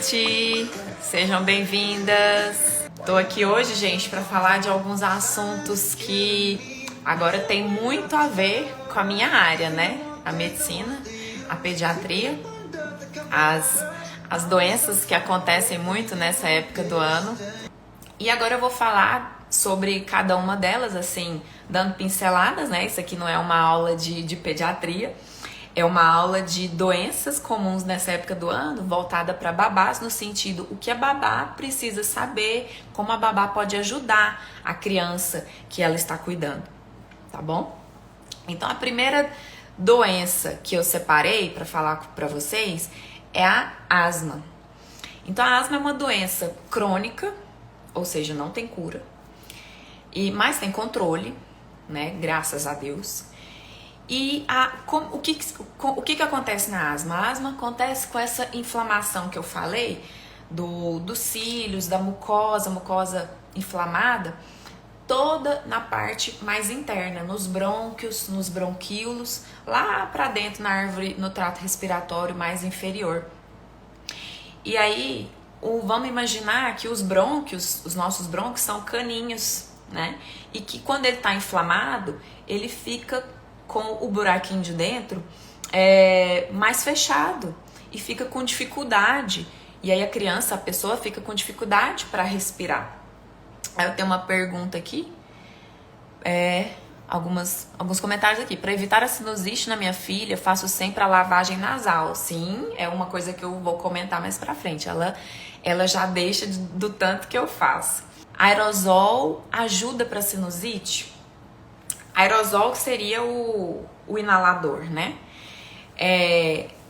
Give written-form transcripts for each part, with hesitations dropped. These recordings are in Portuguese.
noite, sejam bem-vindas. Tô aqui hoje, gente, para falar de alguns assuntos que agora tem muito a ver com a minha área, né? A medicina, a pediatria, as doenças que acontecem muito nessa época do ano. E agora eu vou falar sobre cada uma delas, assim, dando pinceladas, né? Isso aqui não é uma aula de pediatria. É uma aula de doenças comuns nessa época do ano, voltada para babás, no sentido o que a babá precisa saber, como a babá pode ajudar a criança que ela está cuidando, tá bom? Então a primeira doença que eu separei para falar para vocês é a asma. Então a asma é uma doença crônica, ou seja, não tem cura, mas tem controle, né? Graças a Deus. E o que acontece na asma? A asma acontece com essa inflamação que eu falei, dos cílios, da mucosa inflamada, toda na parte mais interna, nos brônquios, nos bronquíolos, lá pra dentro na árvore, no trato respiratório mais inferior. E aí, vamos imaginar que os brônquios, os nossos brônquios são caninhos, né? E que quando ele tá inflamado, ele fica com o buraquinho de dentro mais fechado e fica com dificuldade. E aí a pessoa fica com dificuldade para respirar. Aí eu tenho uma pergunta aqui, alguns comentários aqui. Para evitar a sinusite na minha filha, faço sempre a lavagem nasal. Sim, é uma coisa que eu vou comentar mais pra frente. Ela já deixa do tanto que eu faço. Aerosol ajuda para sinusite? Aerosol seria o inalador, né?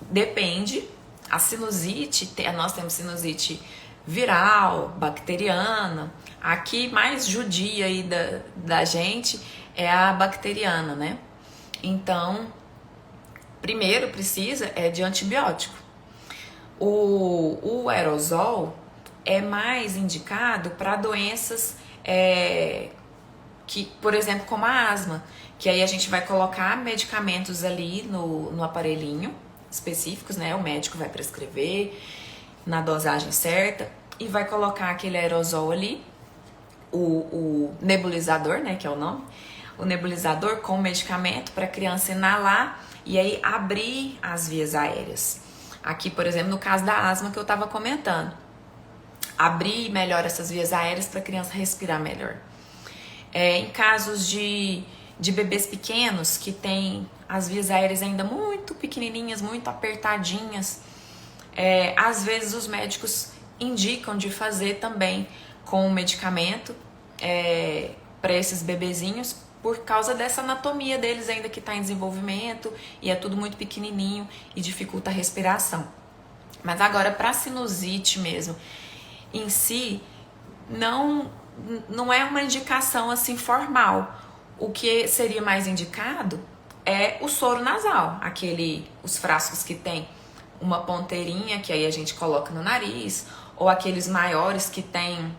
Depende. A sinusite, nós temos sinusite viral, bacteriana. Aqui mais judia aí da gente é a bacteriana, né? Então, primeiro precisa de antibiótico. O aerosol é mais indicado para doenças que, por exemplo, como a asma, que aí a gente vai colocar medicamentos ali no aparelhinho específicos, né? O médico vai prescrever na dosagem certa e vai colocar aquele aerosol ali, o nebulizador, né? Que é o nome, o nebulizador com o medicamento para a criança inalar e aí abrir as vias aéreas. Aqui, por exemplo, no caso da asma que eu estava comentando, abrir melhor essas vias aéreas para a criança respirar melhor. Em casos de bebês pequenos que têm as vias aéreas ainda muito pequenininhas, muito apertadinhas, às vezes os médicos indicam de fazer também com o medicamento para esses bebezinhos por causa dessa anatomia deles ainda que está em desenvolvimento e é tudo muito pequenininho e dificulta a respiração. Mas agora para sinusite mesmo, em si, não é uma indicação assim formal. O que seria mais indicado é o soro nasal, os frascos que tem uma ponteirinha que aí a gente coloca no nariz, ou aqueles maiores que tem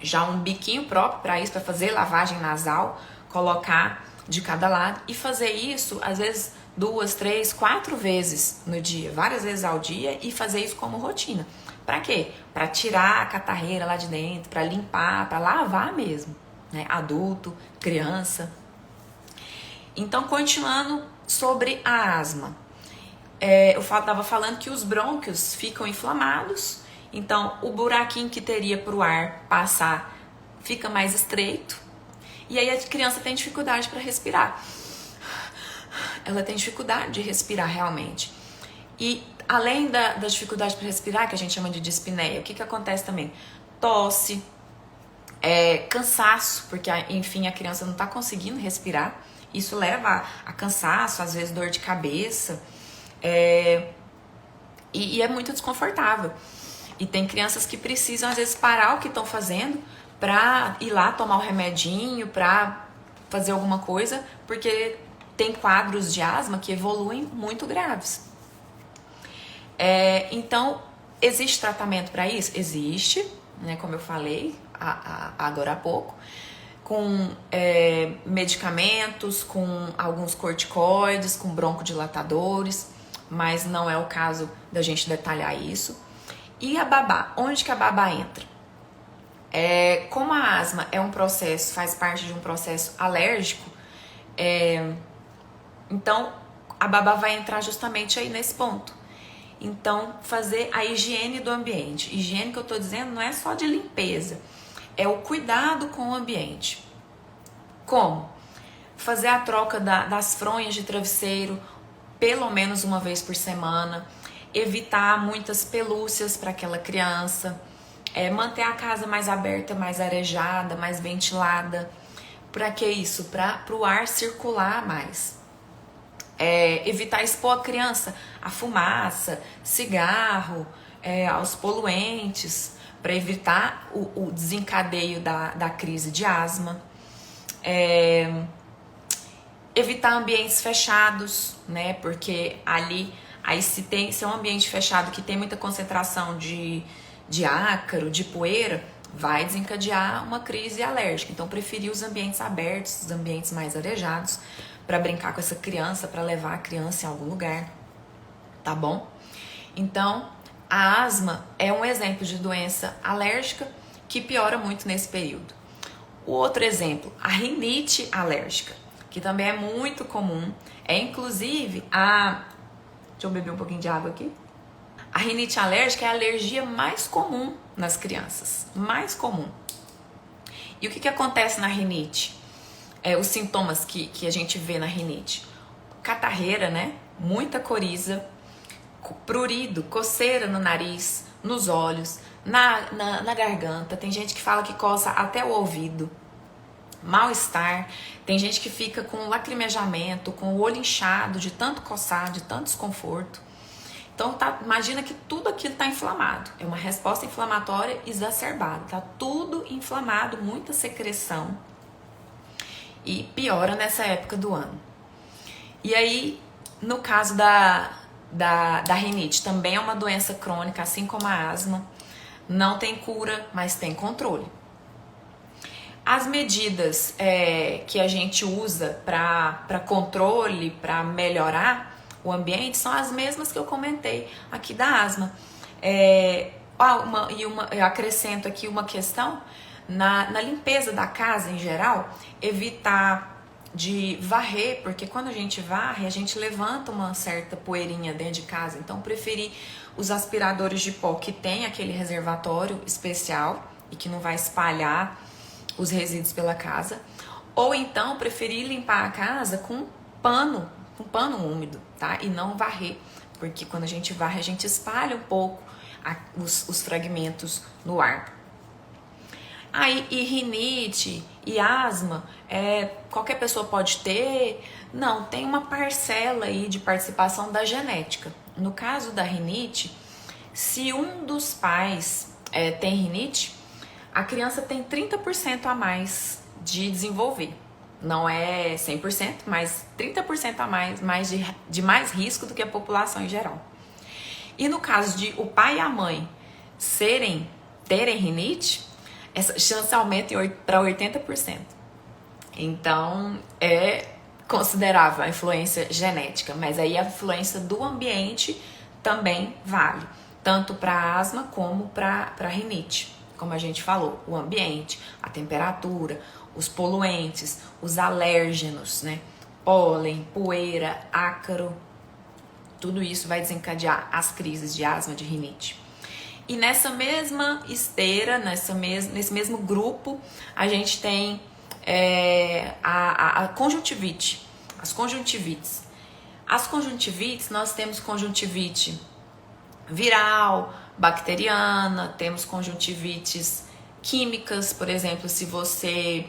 já um biquinho próprio para isso, para fazer lavagem nasal, colocar de cada lado e fazer isso às vezes 2, 3, 4 vezes no dia, várias vezes ao dia e fazer isso como rotina. Pra quê? Pra tirar a catarreira lá de dentro, pra limpar, pra lavar mesmo, né? Adulto, criança. Então, continuando sobre a asma. Eu estava falando que os brônquios ficam inflamados, então o buraquinho que teria pro ar passar fica mais estreito, e aí a criança tem dificuldade para respirar. Ela tem dificuldade de respirar realmente. E além da dificuldade para respirar, que a gente chama de dispneia, o que acontece também? Tosse, cansaço, porque enfim a criança não está conseguindo respirar. Isso leva a cansaço, às vezes dor de cabeça, e é muito desconfortável. E tem crianças que precisam às vezes parar o que estão fazendo para ir lá tomar o remedinho, para fazer alguma coisa, porque tem quadros de asma que evoluem muito graves. Então, existe tratamento para isso? Existe, né, como eu falei agora há pouco, com medicamentos, com alguns corticoides, com broncodilatadores, mas não é o caso da gente detalhar isso. E a babá? Onde que a babá entra? Como a asma é um processo, faz parte de um processo alérgico, então a babá vai entrar justamente aí nesse ponto. Então, fazer a higiene do ambiente. Higiene que eu tô dizendo não é só de limpeza, é o cuidado com o ambiente. Como? Fazer a troca das fronhas de travesseiro pelo menos uma vez por semana, evitar muitas pelúcias para aquela criança, manter a casa mais aberta, mais arejada, mais ventilada. Para que isso? Para o ar circular mais. Evitar expor a criança à fumaça, cigarro, aos poluentes, para evitar o desencadeio da crise de asma. Evitar ambientes fechados, né? Porque aí se é um ambiente fechado que tem muita concentração de ácaro, de poeira, vai desencadear uma crise alérgica. Então, preferir os ambientes abertos, os ambientes mais arejados, para brincar com essa criança, para levar a criança em algum lugar, tá bom? Então, a asma é um exemplo de doença alérgica que piora muito nesse período. O outro exemplo, a rinite alérgica, que também é muito comum, inclusive deixa eu beber um pouquinho de água aqui. A rinite alérgica é a alergia mais comum nas crianças, mais comum. E o que acontece na rinite? Os sintomas que a gente vê na rinite: catarreira, né? Muita coriza, prurido, coceira no nariz, nos olhos, na garganta. Tem gente que fala que coça até o ouvido. Mal-estar. Tem gente que fica com lacrimejamento, com o olho inchado de tanto coçar, de tanto desconforto. Então, imagina que tudo aquilo está inflamado. É uma resposta inflamatória exacerbada. Tá tudo inflamado, muita secreção. E piora nessa época do ano. E aí, no caso da rinite, também é uma doença crônica, assim como a asma. Não tem cura, mas tem controle. As medidas que a gente usa para controle, para melhorar o ambiente, são as mesmas que eu comentei aqui da asma. Eu acrescento aqui uma questão: na limpeza da casa em geral, evitar de varrer, porque quando a gente varre, a gente levanta uma certa poeirinha dentro de casa. Então, preferir os aspiradores de pó que tem aquele reservatório especial e que não vai espalhar os resíduos pela casa. Ou então, preferir limpar a casa com pano úmido, tá? E não varrer, porque quando a gente varre, a gente espalha um pouco os fragmentos no ar. Aí, e rinite e asma, qualquer pessoa pode ter? Não, tem uma parcela aí de participação da genética. No caso da rinite, se um dos pais tem rinite, a criança tem 30% a mais de desenvolver. Não é 100%, mas 30% a mais de mais risco do que a população em geral. E no caso de o pai e a mãe terem rinite, essa chance aumenta para 80%. Então, é considerável a influência genética, mas aí a influência do ambiente também vale, tanto para asma como para rinite. Como a gente falou, o ambiente, a temperatura, os poluentes, os alérgenos, né? Pólen, poeira, ácaro, tudo isso vai desencadear as crises de asma, de rinite. E nessa mesma esteira, nesse mesmo grupo, a gente tem a conjuntivite, as conjuntivites. As conjuntivites, nós temos conjuntivite viral, bacteriana, temos conjuntivites químicas, por exemplo, se você,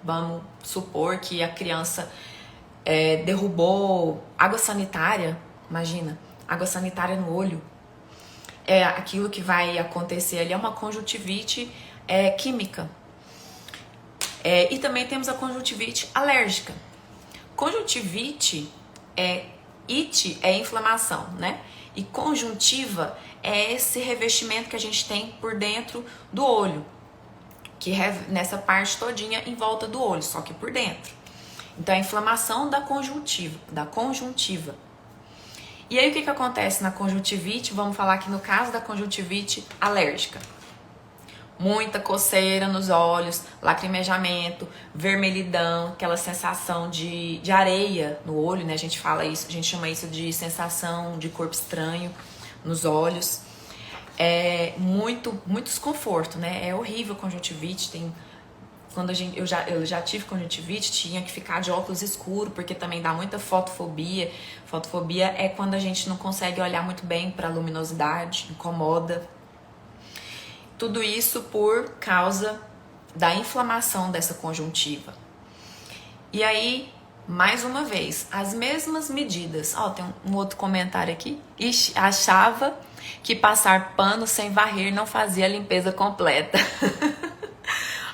vamos supor que a criança derrubou água sanitária, imagina, água sanitária no olho, aquilo que vai acontecer ali é uma conjuntivite química. E também temos a conjuntivite alérgica. Conjuntivite it é inflamação, né? E conjuntiva é esse revestimento que a gente tem por dentro do olho, que nessa parte todinha em volta do olho, só que por dentro. Então, a inflamação da conjuntiva. E aí o que que acontece na conjuntivite? Vamos falar aqui no caso da conjuntivite alérgica. Muita coceira nos olhos, lacrimejamento, vermelhidão, aquela sensação de areia no olho, né? A gente fala isso, a gente chama isso de sensação de corpo estranho nos olhos. É muito desconforto, né? É horrível conjuntivite. Quando eu já tive conjuntivite, tinha que ficar de óculos escuros, porque também dá muita fotofobia. Fotofobia é quando a gente não consegue olhar muito bem para a luminosidade, incomoda. Tudo isso por causa da inflamação dessa conjuntiva. E aí, mais uma vez, as mesmas medidas. Ó, tem um outro comentário aqui. Ixi, achava que passar pano sem varrer não fazia a limpeza completa.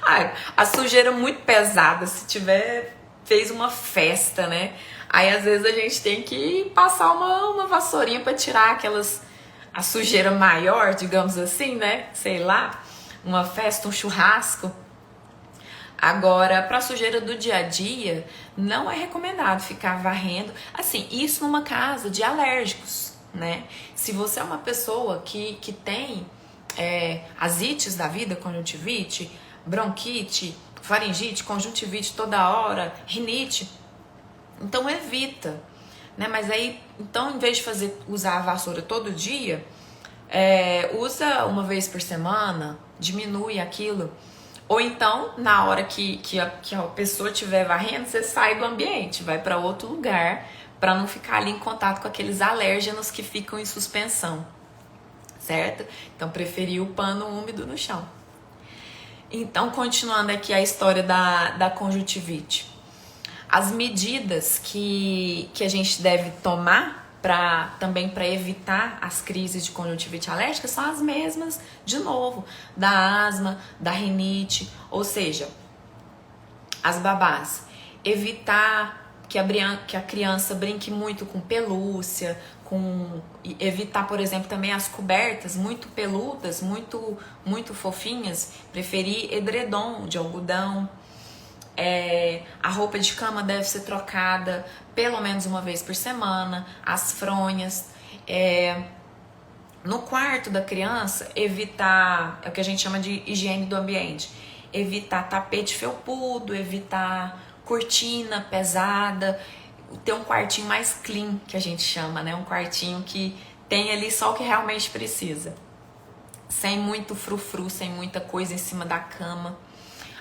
Ai, a sujeira muito pesada, se tiver, fez uma festa, né? Aí às vezes a gente tem que passar uma vassourinha para tirar a sujeira maior, digamos assim, né? Sei lá, uma festa, um churrasco. Agora, para sujeira do dia a dia, não é recomendado ficar varrendo. Assim, isso numa casa de alérgicos, né? Se você é uma pessoa que tem as ites da vida, conjuntivite, bronquite, faringite, conjuntivite toda hora, rinite, então evita, né? Mas aí, então, em vez de usar a vassoura todo dia, usa uma vez por semana, diminui aquilo. Ou então, na hora que a pessoa estiver varrendo, você sai do ambiente, vai para outro lugar, para não ficar ali em contato com aqueles alérgenos que ficam em suspensão, certo? Então, preferir o pano úmido no chão. Então, continuando aqui a história da conjuntivite. As medidas que a gente deve tomar também para evitar as crises de conjuntivite alérgica são as mesmas, de novo, da asma, da rinite, ou seja, as babás. Evitar que a criança brinque muito com pelúcia, evitar, por exemplo, também as cobertas muito peludas, muito fofinhas, preferir edredom de algodão. A roupa de cama deve ser trocada pelo menos uma vez por semana, as fronhas. No quarto da criança, evitar, é o que a gente chama de higiene do ambiente, evitar tapete felpudo, evitar cortina pesada, ter um quartinho mais clean, que a gente chama, né? Um quartinho que tem ali só o que realmente precisa, sem muito frufru, sem muita coisa em cima da cama.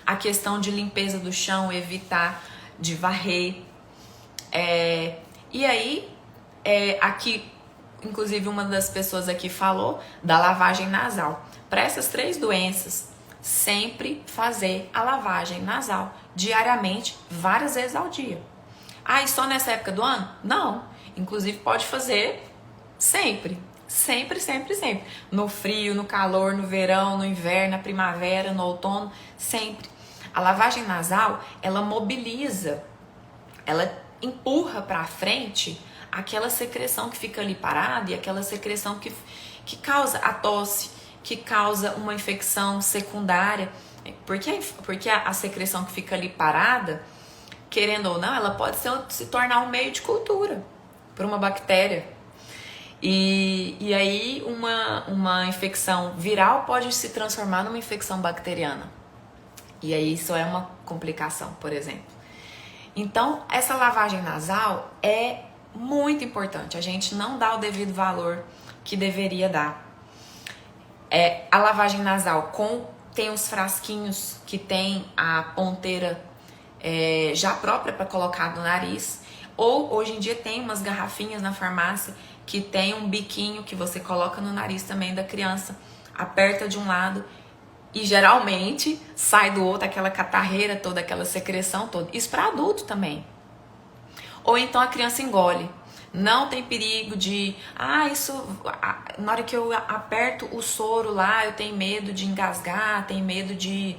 A questão de limpeza do chão, evitar de varrer. E aí, aqui, inclusive uma das pessoas aqui falou da lavagem nasal. Para essas 3 doenças, sempre fazer a lavagem nasal, diariamente, várias vezes ao dia. Ah, e só nessa época do ano? Não. Inclusive pode fazer sempre. Sempre, sempre, sempre. No frio, no calor, no verão, no inverno, na primavera, no outono, sempre. A lavagem nasal, ela mobiliza, ela empurra para frente aquela secreção que fica ali parada e aquela secreção que causa a tosse, que causa uma infecção secundária. Porque a secreção que fica ali parada, querendo ou não, ela pode se tornar um meio de cultura para uma bactéria. E aí uma infecção viral pode se transformar numa infecção bacteriana. E aí isso é uma complicação, por exemplo. Então, essa lavagem nasal é muito importante. A gente não dá o devido valor que deveria dar. A lavagem nasal tem os frasquinhos que tem a ponteira já própria para colocar no nariz. Ou hoje em dia tem umas garrafinhas na farmácia que tem um biquinho que você coloca no nariz também da criança, aperta de um lado e geralmente sai do outro aquela catarreira toda, aquela secreção toda. Isso para adulto também. Ou então a criança engole. Não tem perigo de... na hora que eu aperto o soro lá, eu tenho medo de engasgar, tenho medo de...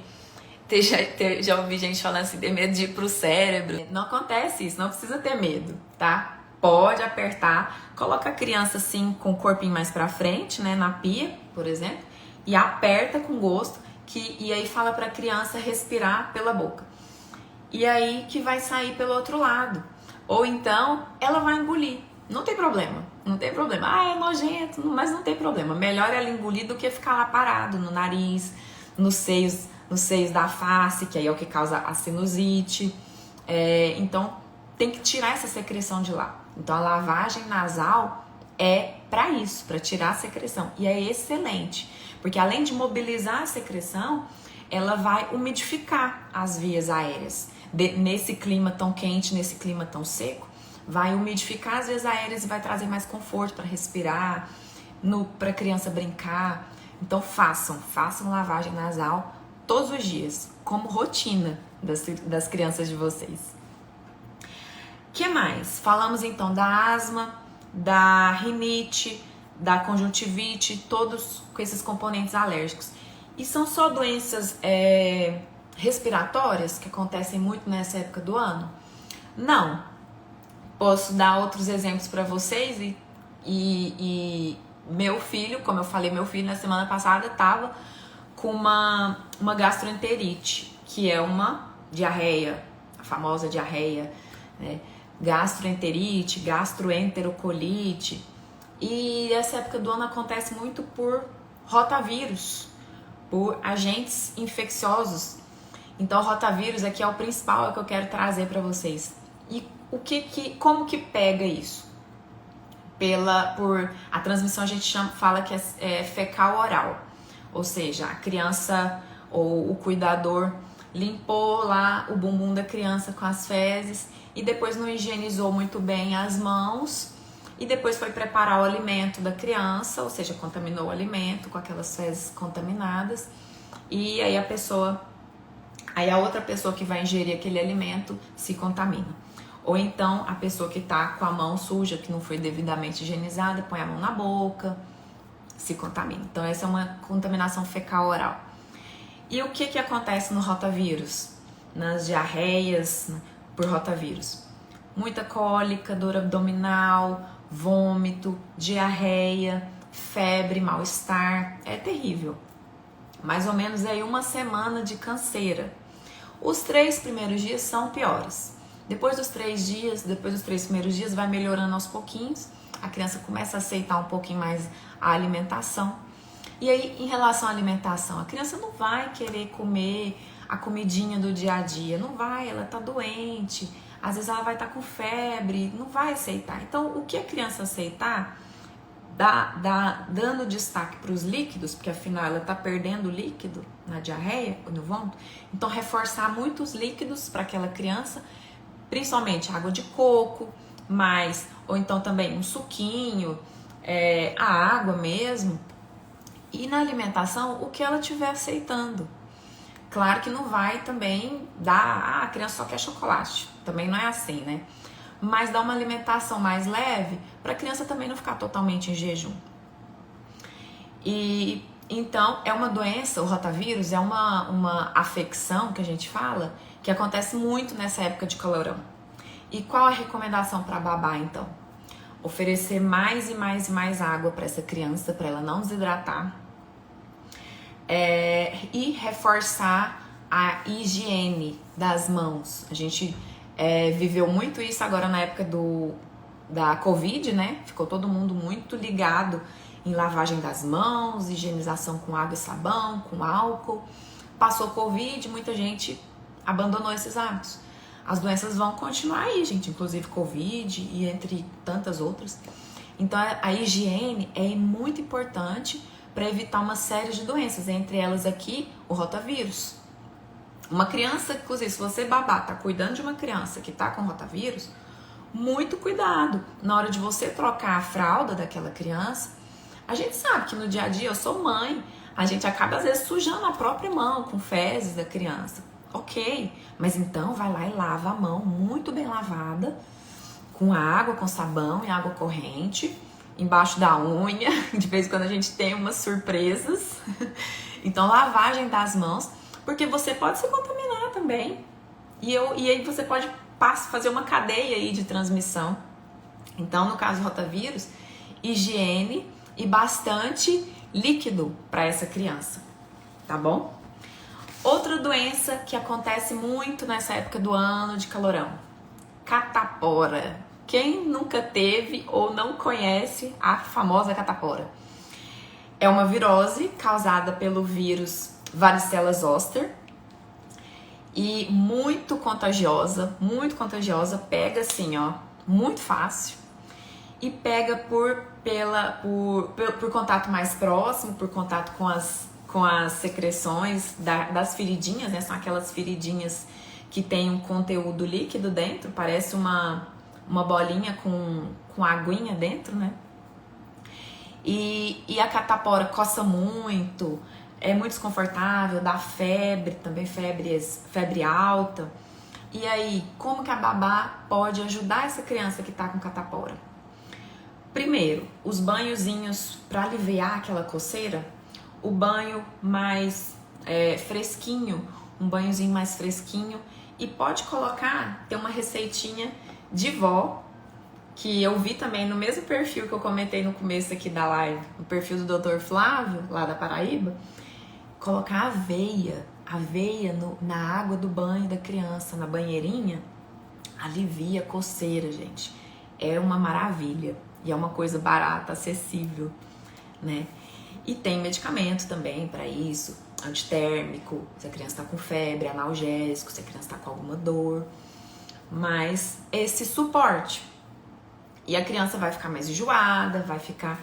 Já ouvi gente falando assim, ter medo de ir pro cérebro. Não acontece isso, não precisa ter medo, tá? Pode apertar, coloca a criança assim com o corpinho mais pra frente, né, na pia, por exemplo, e aperta com gosto, e aí fala pra criança respirar pela boca. E aí que vai sair pelo outro lado. Ou então ela vai engolir, não tem problema. Não tem problema. Ah, é nojento, mas não tem problema. Melhor ela engolir do que ficar lá parado no nariz, nos seios da face, que aí é o que causa a sinusite. Então, tem que tirar essa secreção de lá. Então, a lavagem nasal é para isso, para tirar a secreção. E é excelente, porque além de mobilizar a secreção, ela vai umidificar as vias aéreas. Nesse clima tão quente, nesse clima tão seco, vai umidificar as vias aéreas e vai trazer mais conforto para respirar, para a criança brincar. Então façam lavagem nasal todos os dias, como rotina das crianças de vocês. O que mais? Falamos então da asma, da rinite, da conjuntivite, todos com esses componentes alérgicos. E são só doenças respiratórias que acontecem muito nessa época do ano? Não. Posso dar outros exemplos para vocês e meu filho, como eu falei, meu filho na semana passada estava com uma gastroenterite, que é uma diarreia, a famosa diarreia, né? Gastroenterite, gastroenterocolite. E essa época do ano acontece muito por rotavírus, por agentes infecciosos. Então, o rotavírus aqui é o principal que eu quero trazer para vocês. E como que pega isso? Por a transmissão a gente fala que é fecal oral, ou seja, a criança ou o cuidador limpou lá o bumbum da criança com as fezes e depois não higienizou muito bem as mãos e depois foi preparar o alimento da criança, ou seja, contaminou o alimento com aquelas fezes contaminadas e aí a outra pessoa que vai ingerir aquele alimento se contamina. Ou então a pessoa que está com a mão suja, que não foi devidamente higienizada, põe a mão na boca, se contamina. Então essa é uma contaminação fecal oral. E o que acontece no rotavírus? Nas diarreias por rotavírus? Muita cólica, dor abdominal, vômito, diarreia, febre, mal-estar. É terrível. Mais ou menos aí uma semana de canseira. Os 3 primeiros dias são piores. Depois dos 3 primeiros dias, vai melhorando aos pouquinhos. A criança começa a aceitar um pouquinho mais a alimentação. E aí, em relação à alimentação, a criança não vai querer comer a comidinha do dia a dia. Não vai, ela tá doente. Às vezes ela vai estar com febre, não vai aceitar. Então, o que a criança aceitar, dando destaque para os líquidos, porque afinal ela tá perdendo líquido na diarreia ou no vômito. Então, reforçar muitos líquidos para aquela criança, principalmente água de coco, ou então também um suquinho, a água mesmo. E na alimentação, o que ela estiver aceitando. Claro que não vai também dar, a criança só quer chocolate. Também não é assim, né? Mas dá uma alimentação mais leve para a criança também não ficar totalmente em jejum. E então é uma doença, o rotavírus é uma afecção que a gente fala, que acontece muito nessa época de calorão. E qual a recomendação para babá então? Oferecer mais e mais e mais água para essa criança, para ela não desidratar. E reforçar a higiene das mãos. A gente viveu muito isso agora na época da Covid, né? Ficou todo mundo muito ligado em lavagem das mãos, higienização com água e sabão, com álcool. Passou Covid, muita gente abandonou esses hábitos. As doenças vão continuar aí, gente, inclusive Covid e entre tantas outras. Então a higiene é muito importante para evitar uma série de doenças, entre elas aqui o rotavírus. Uma criança, inclusive, se você babá, tá cuidando de uma criança que tá com rotavírus, muito cuidado. Na hora de você trocar a fralda daquela criança, a gente sabe que no dia a dia, eu sou mãe, a gente acaba às vezes sujando a própria mão com fezes da criança. Ok, mas então vai lá e lava a mão muito bem lavada, com água, com sabão e água corrente, embaixo da unha. De vez em quando a gente tem umas surpresas. Então, lavagem das mãos, porque você pode se contaminar também. E aí você pode fazer uma cadeia aí de transmissão. Então, no caso do rotavírus, higiene e bastante líquido para essa criança, tá bom? Outra doença que acontece muito nessa época do ano de calorão, catapora. O Quem nunca teve ou não conhece a famosa catapora? É uma virose causada pelo vírus varicela zoster e muito contagiosa, pega assim, ó, muito fácil e pega por contato mais próximo, por contato com as secreções das feridinhas, né? São aquelas feridinhas que tem um conteúdo líquido dentro, parece uma bolinha com aguinha dentro, né? E a catapora coça muito, é muito desconfortável, dá febre, também febre alta. E aí, como que a babá pode ajudar essa criança que tá com catapora? Primeiro, os banhozinhos para aliviar aquela coceira, o banho mais fresquinho, um banhozinho mais fresquinho, e pode colocar, tem uma receitinha de vó, que eu vi também no mesmo perfil que eu comentei no começo aqui da live, no perfil do Dr. Flávio, lá da Paraíba, colocar aveia na água do banho da criança, na banheirinha, alivia a coceira, gente. É uma maravilha e é uma coisa barata, acessível, né? E tem medicamento também para isso, antitérmico, se a criança está com febre, analgésico, se a criança está com alguma dor, mas esse suporte. E a criança vai ficar mais enjoada, vai ficar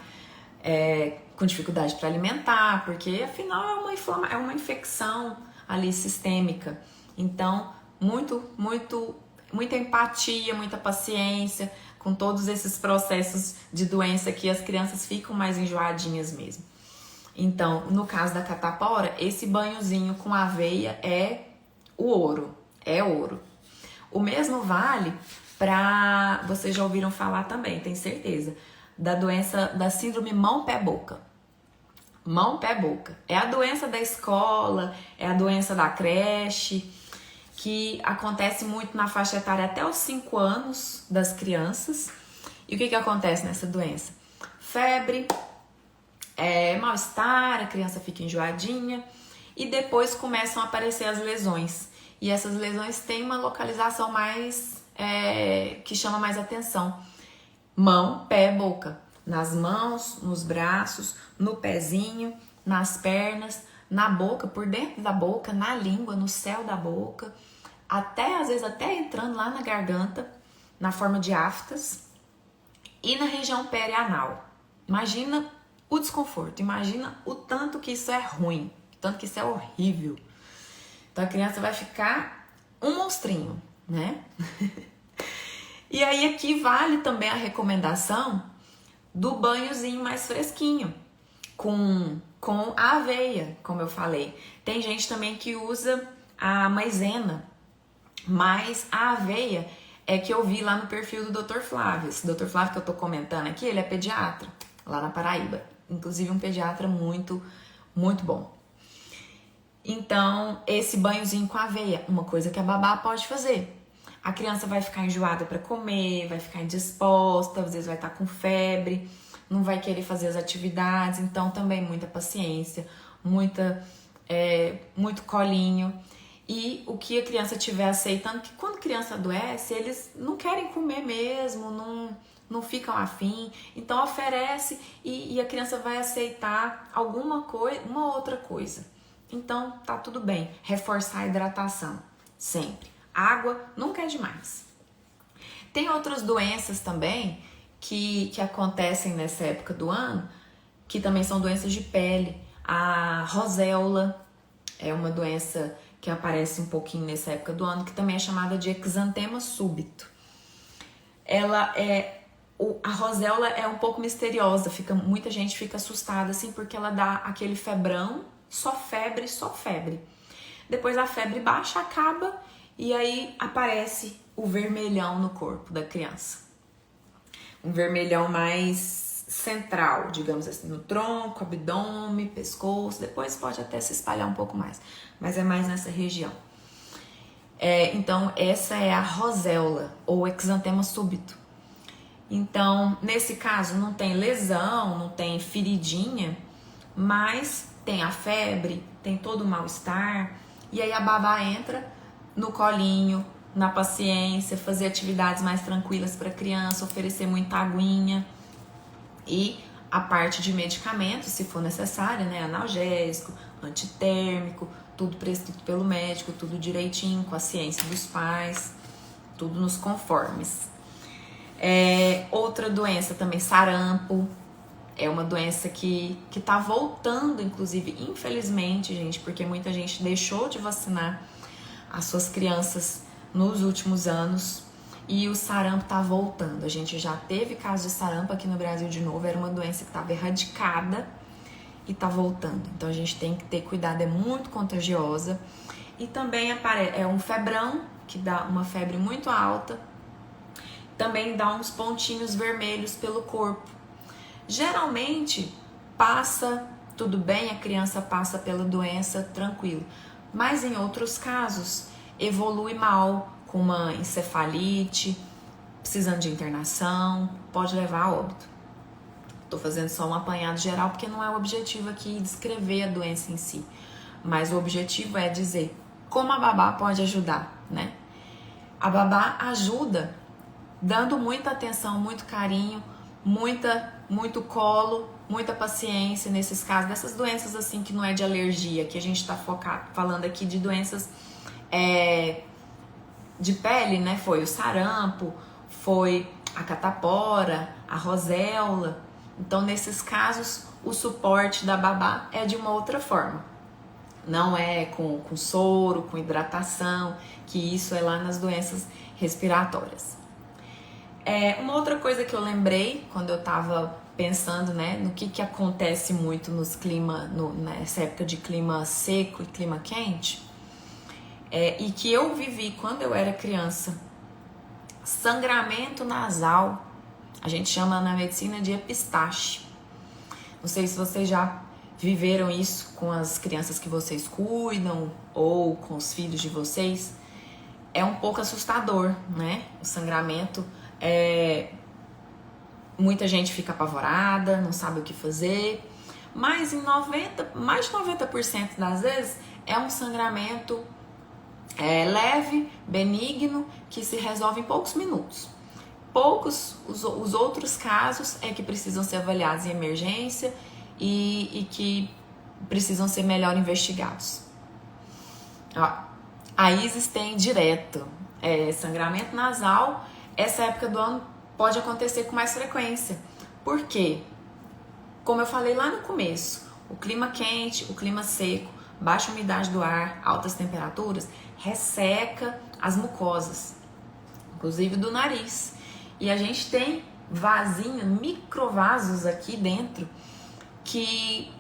com dificuldade para alimentar, porque afinal é uma infecção ali sistêmica. Então, muita empatia, muita paciência com todos esses processos de doença que as crianças ficam mais enjoadinhas mesmo. Então, no caso da catapora, esse banhozinho com aveia é o ouro, é ouro. O mesmo vale para, vocês já ouviram falar também, tenho certeza, da doença da síndrome mão-pé-boca. Mão-pé-boca. É a doença da escola, é a doença da creche, que acontece muito na faixa etária até os 5 anos das crianças. E o que acontece nessa doença? Febre, mal-estar, a criança fica enjoadinha e depois começam a aparecer as lesões. E essas lesões têm uma localização mais que chama mais atenção. Mão, pé, boca. Nas mãos, nos braços, no pezinho, nas pernas, na boca, por dentro da boca, na língua, no céu da boca, às vezes até entrando lá na garganta, na forma de aftas, e na região perianal. Imagina o desconforto, imagina o tanto que isso é ruim, o tanto que isso é horrível. Então a criança vai ficar um monstrinho, né? E aí aqui vale também a recomendação do banhozinho mais fresquinho, com a aveia, como eu falei. Tem gente também que usa a maisena, mas a aveia é que eu vi lá no perfil do Dr. Flávio. Esse Dr. Flávio que eu tô comentando aqui, ele é pediatra, lá na Paraíba. Inclusive um pediatra muito, muito bom. Então, esse banhozinho com aveia, uma coisa que a babá pode fazer. A criança vai ficar enjoada para comer, vai ficar indisposta, às vezes vai estar com febre, não vai querer fazer as atividades, então também muita paciência, muito colinho. E o que a criança estiver aceitando, que quando a criança adoece, eles não querem comer mesmo, não ficam afim, então oferece e a criança vai aceitar uma outra coisa. Então tá tudo bem, reforçar a hidratação, sempre. Água nunca é demais. Tem outras doenças também que acontecem nessa época do ano, que também são doenças de pele. A roséola é uma doença que aparece um pouquinho nessa época do ano, que também é chamada de exantema súbito. A roséola é um pouco misteriosa, muita gente fica assustada assim, porque ela dá aquele febrão, só febre. Depois a febre baixa, acaba e aí aparece o vermelhão no corpo da criança. Um vermelhão mais central, digamos assim, no tronco, abdômen, pescoço, depois pode até se espalhar um pouco mais, mas é mais nessa região. Então, essa é a roséola, ou exantema súbito. Então, nesse caso, não tem lesão, não tem feridinha, mas tem a febre, tem todo o mal-estar, e aí a babá entra no colinho, na paciência, fazer atividades mais tranquilas para a criança, oferecer muita aguinha e a parte de medicamentos, se for necessário, né? Analgésico, antitérmico, tudo prescrito pelo médico, tudo direitinho, com a ciência dos pais, tudo nos conformes. Outra doença também, sarampo, é uma doença que tá voltando, inclusive, infelizmente, gente, porque muita gente deixou de vacinar as suas crianças nos últimos anos e o sarampo tá voltando. A gente já teve casos de sarampo aqui no Brasil de novo, era uma doença que estava erradicada e tá voltando. Então a gente tem que ter cuidado, é muito contagiosa. E também é um febrão, que dá uma febre muito alta, também dá uns pontinhos vermelhos pelo corpo. Geralmente passa tudo bem, a criança passa pela doença tranquilo, mas em outros casos evolui mal, com uma encefalite, precisando de internação, pode levar a óbito. Tô fazendo só um apanhado geral porque não é o objetivo aqui descrever a doença em si, mas o objetivo é dizer como a babá pode ajudar, né? A babá ajuda dando muita atenção, muito carinho, muito colo, muita paciência nesses casos, dessas doenças assim que não é de alergia, que a gente tá falando aqui de doenças de pele, né? Foi o sarampo, foi a catapora, a roséola. Então, nesses casos, o suporte da babá é de uma outra forma. Não é com soro, com hidratação, que isso é lá nas doenças respiratórias. Uma outra coisa que eu lembrei quando eu tava pensando, né, no que acontece muito nessa época de clima seco e clima quente, e que eu vivi quando eu era criança, sangramento nasal, a gente chama na medicina de epistaxe. Não sei se vocês já viveram isso com as crianças que vocês cuidam ou com os filhos de vocês. É um pouco assustador, né? O sangramento, muita gente fica apavorada, não sabe o que fazer, mas mais de 90% das vezes é um sangramento leve, benigno, que se resolve em poucos minutos. Os outros casos é que precisam ser avaliados em emergência e que precisam ser melhor investigados. A ISIS tem direto sangramento nasal. Essa época do ano pode acontecer com mais frequência. Por quê? Como eu falei lá no começo, o clima quente, o clima seco, baixa umidade do ar, altas temperaturas, resseca as mucosas, inclusive do nariz. E a gente tem vasinhos, microvasos aqui dentro, que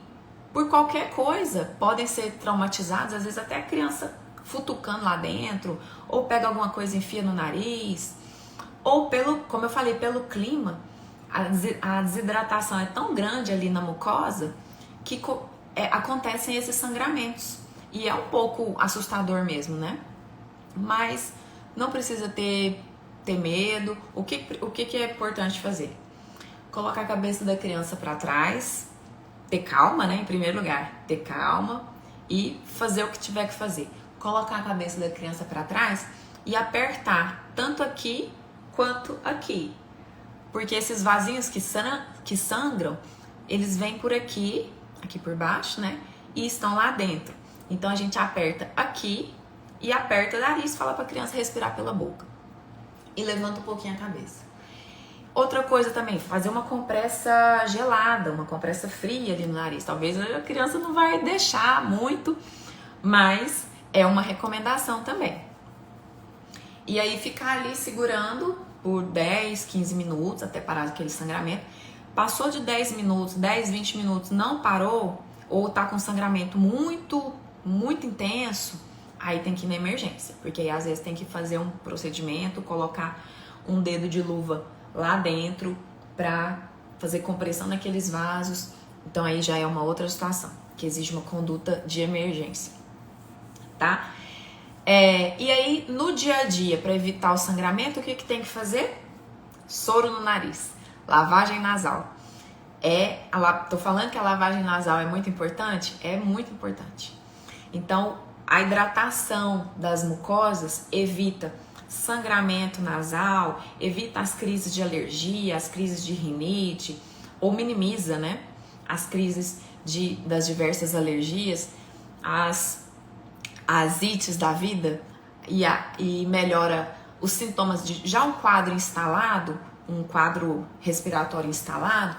por qualquer coisa podem ser traumatizados, às vezes até a criança futucando lá dentro, ou pega alguma coisa e enfia no nariz, ou como eu falei, pelo clima, a desidratação é tão grande ali na mucosa que acontecem esses sangramentos. E é um pouco assustador mesmo, né? Mas não precisa ter medo. O que é importante fazer? Colocar a cabeça da criança para trás, ter calma, né? Em primeiro lugar, ter calma e fazer o que tiver que fazer. Colocar a cabeça da criança para trás e apertar tanto aqui quanto aqui. Porque esses vasinhos que sangram, eles vêm por aqui por baixo, né? E estão lá dentro. Então a gente aperta aqui e aperta o nariz, fala para a criança respirar pela boca. E levanta um pouquinho a cabeça. Outra coisa também, fazer uma compressa gelada, uma compressa fria ali no nariz. Talvez a criança não vai deixar muito, mas é uma recomendação também. E aí ficar ali segurando por 10, 15 minutos até parar aquele sangramento. Passou de 10 minutos, 10, 20 minutos, não parou, ou tá com sangramento muito, muito intenso, aí tem que ir na emergência. Porque aí às vezes tem que fazer um procedimento, colocar um dedo de luva lá dentro pra fazer compressão naqueles vasos. Então aí já é uma outra situação, que exige uma conduta de emergência, tá? E aí no dia a dia, para evitar o sangramento, o que tem que fazer? Soro no nariz, lavagem nasal. Tô falando que a lavagem nasal é muito importante? É muito importante. Então, a hidratação das mucosas evita sangramento nasal, evita as crises de alergia, as crises de rinite, ou minimiza, né, as crises das diversas alergias, as ites da vida, e melhora os sintomas de já um quadro instalado, um quadro respiratório instalado,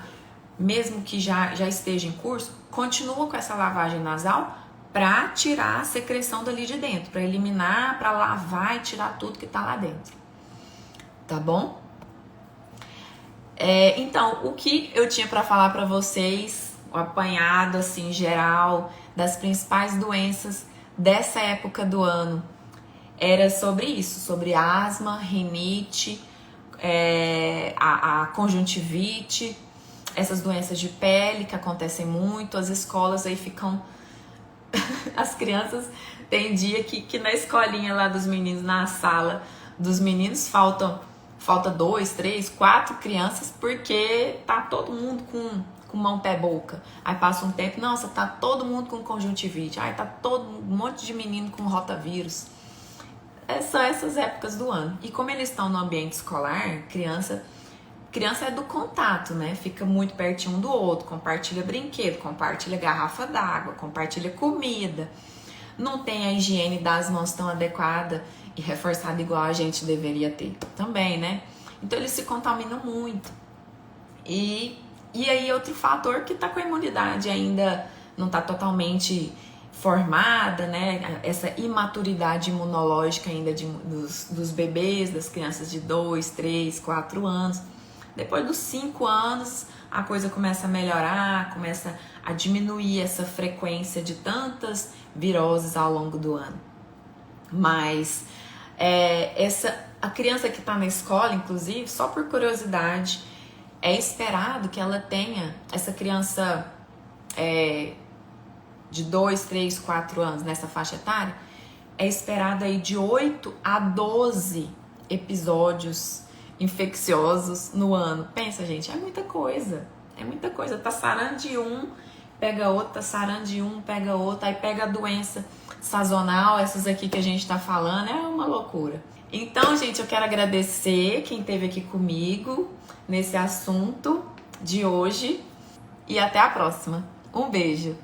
mesmo que já esteja em curso, continua com essa lavagem nasal para tirar a secreção dali de dentro, para eliminar, para lavar e tirar tudo que tá lá dentro. Tá bom? Então, o que eu tinha para falar para vocês, o apanhado assim geral das principais doenças dessa época do ano, era sobre isso, sobre asma, rinite, a conjuntivite, essas doenças de pele que acontecem muito. As escolas aí ficam... As crianças, tem dia que na escolinha lá dos meninos, na sala dos meninos, falta 2, 3, 4 crianças, porque tá todo mundo com mão, pé, boca. Aí passa um tempo, nossa, tá todo mundo com conjuntivite. Aí tá um monte de menino com rotavírus. São essas épocas do ano. E como eles estão no ambiente escolar, criança é do contato, né? Fica muito pertinho um do outro, compartilha brinquedo, compartilha garrafa d'água, compartilha comida. Não tem a higiene das mãos tão adequada e reforçada igual a gente deveria ter também, né? Então eles se contaminam muito. E aí outro fator que tá com a imunidade ainda não tá totalmente formada, né? Essa imaturidade imunológica ainda dos bebês, das crianças de 2, 3, 4 anos. Depois dos 5 anos, a coisa começa a melhorar, começa a diminuir essa frequência de tantas viroses ao longo do ano. Mas a criança que está na escola, inclusive, só por curiosidade, é esperado que ela tenha, essa criança de 2, 3, 4 anos nessa faixa etária, é esperado aí de 8 a 12 episódios infecciosos no ano. Pensa, gente, é muita coisa. Tá sarando de um, pega outro, tá sarando de um, pega outro, aí pega a doença sazonal, essas aqui que a gente tá falando, é uma loucura. Então, gente, eu quero agradecer quem esteve aqui comigo nesse assunto de hoje e até a próxima. Um beijo!